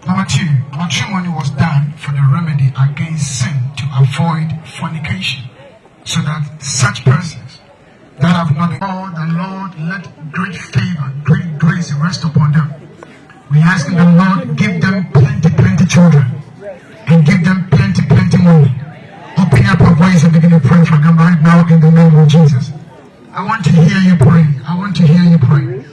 Number 2, matrimony was done for the remedy against sin to avoid fornication, so that such persons that have not the Lord let great favor, great grace rest upon them. We ask the Lord, give them plenty children, and give them plenty money. Open up your voice and begin to pray for them right now in the name of Jesus. I want to hear you pray. I want to hear you pray.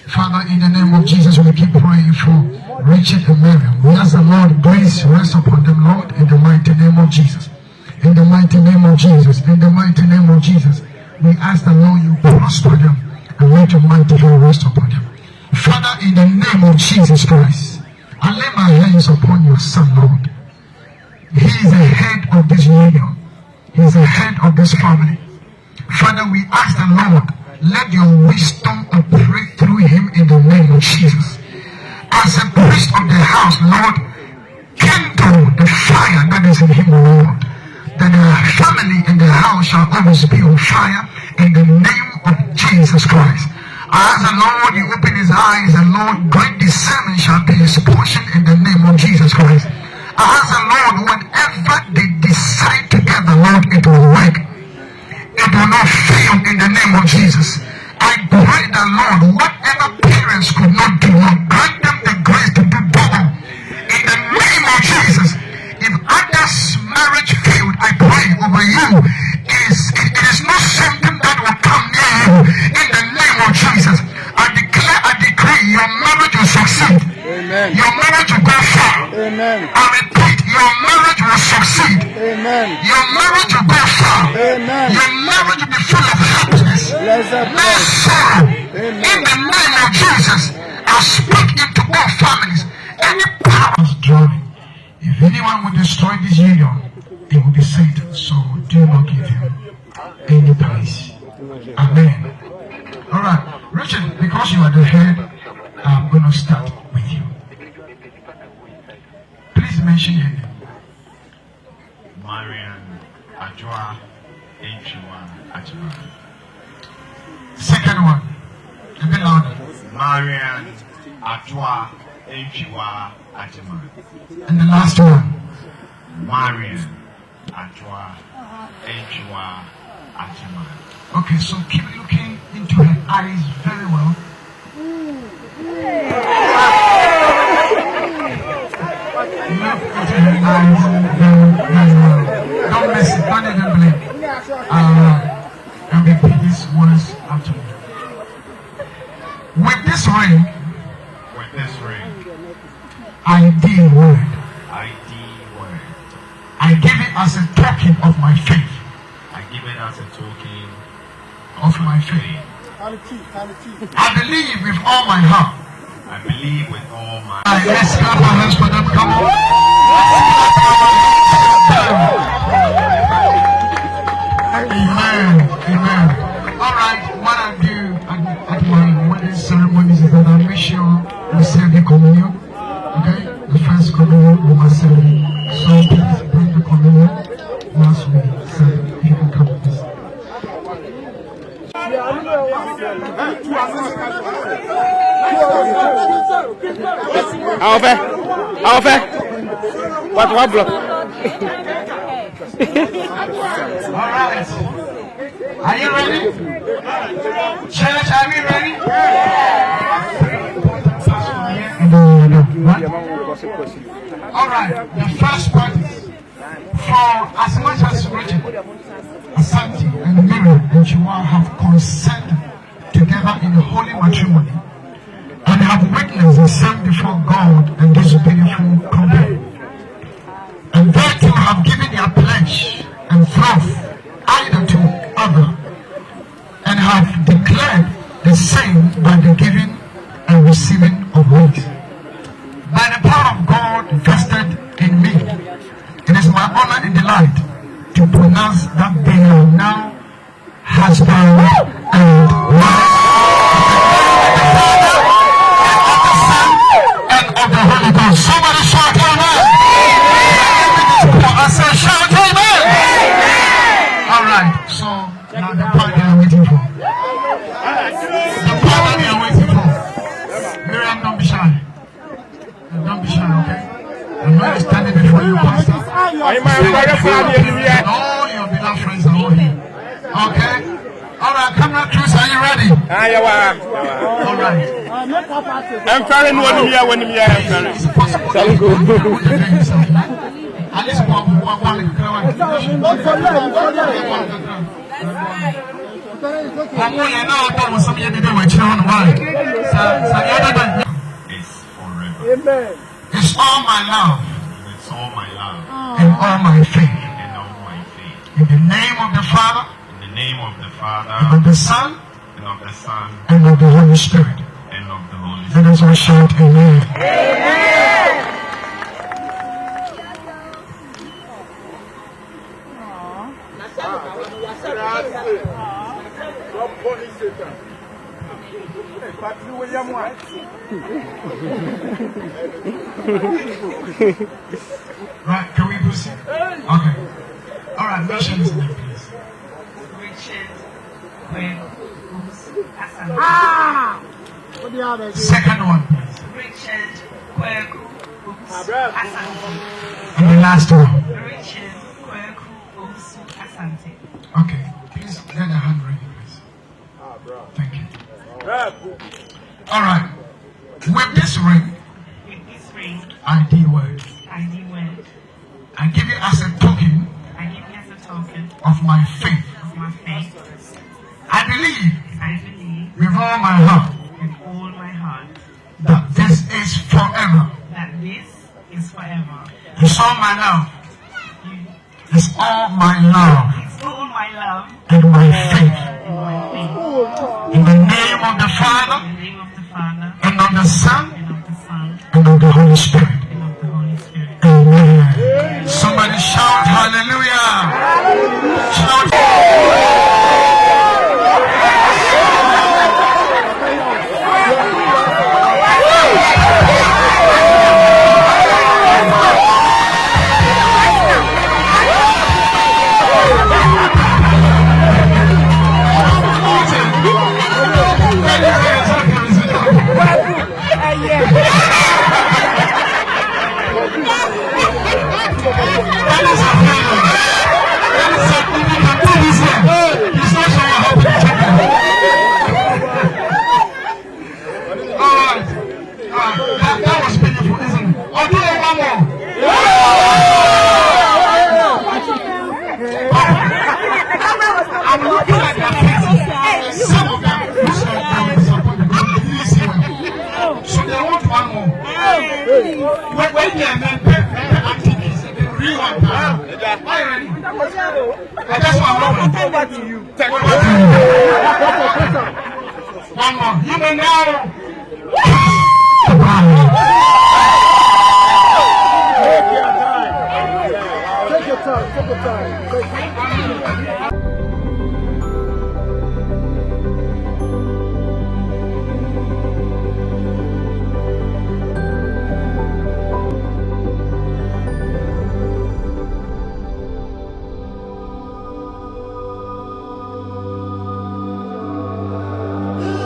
Father, in the name of Jesus, we keep praying for Richard and Miriam. We ask the Lord, grace rest upon them, Lord, in the mighty name of Jesus. In the mighty name of Jesus. In the mighty name of Jesus. We ask the Lord, you prosper them and let your mighty hand rest upon them. Father, in the name of Jesus Christ, I lay my hands upon your son, Lord. He is the head of this union. He is the head of this family. Father, we ask the Lord, let your wisdom operate through him in the name of Jesus. As a priest of the house, Lord, kindle the fire that is in him, Lord. That the family in the house shall always be on fire in the name of Jesus Christ. As the Lord, you open his eyes, and Lord, great discernment shall be his portion in the name of Jesus Christ. As the Lord, whatever they decide together, Lord, it will work. It will not fail in the name of Jesus. I pray that, Lord, whatever parents could not do, Lord, grant them the grace to do double. In the name of Jesus. If others' marriage failed, I pray over you. It is not something that will come near you. In the name of Jesus. I declare, I decree, your marriage will succeed. Amen. Your marriage will go far. Amen. I repeat, your marriage will succeed. Amen. Your marriage will go far. Amen. Your marriage will be full of happiness. No sorrow. Amen. In the name of Jesus, I speak into all families. Any power is drawing. If anyone will destroy this union, it will be Satan. So do not give him any place. Amen. Alright, Richard, because you are the head, I'm going to start with you. Please mention your name. Antwiwaa. Second one, a bit louder. Antwiwaa. And the last one. Antwiwaa. Okay, so keep looking into her eyes very well. Look into her eyes very well. Don't miss it, don't even blink. And repeat these words after me. With this ring, I deal word. I give it as a token of my faith. Of my faith. I believe with all my heart. Let's clap our hands for them. Come on. Amen. Amen. Alright, what I do at my wedding ceremonies is that I make sure we serve the communion. Okay? The first communion we must serve. So please bring the communion once we serve. You can come with this. Ahuofe. What block? Alright. Are you ready? Church, are we ready? Alright, the first part is for as much as Richard Asante and Miriam Antwiwaa have consented together in holy matrimony and have witnessed the same before God and this beautiful couple. And they too have given their pledge and vow either to other and have declared the same by the giving and receiving of rings. By the power of God vested in me, it is my honor and delight to pronounce that they are now husband and wife. Of the Holy Ghost. Somebody shout amen. I said shout amen. Alright, so now the part they are waiting for. The part that they are waiting for. Miriam, don't be shy. Don't be shy, okay? I'm not standing before you, Pastor. All your beloved friends are all here. Okay? Alright, camera crews, are you ready? Alright. I'm carrying one of you when you are. It's possible that you can at least one. Amen. It's all my love. It's all my love. And all my faith. And all my faith. In the name of the Father. In the name of the Father. And of the Son. And of the Son. And of the Holy Spirit. And of the Holy Spirit. Let us all shout amen. Amen. Right, can we proceed? Okay. Alright, mention his name, please. Richard Asante. Second one, please. Richard Asante. And the last one. Richard Asante. Okay, please get a hand ready, please. Thank you. Alright. With this ring, I do word. I give it as a token of my faith. I believe with all my heart that this is forever. It's all my love. It's all my love and my faith. In the name of the Father and of the Son and of the Holy Spirit. Amen. Somebody shout hallelujah. Shout. That was beautiful, isn't it? I'll do it one more. I'm looking at their faces. Some of them look like they were disappointed. But they didn't see one. So they want one more. When they are men, they activities, they real one. Are you ready? That's what I'm going to do. One more. You may now. Take your time.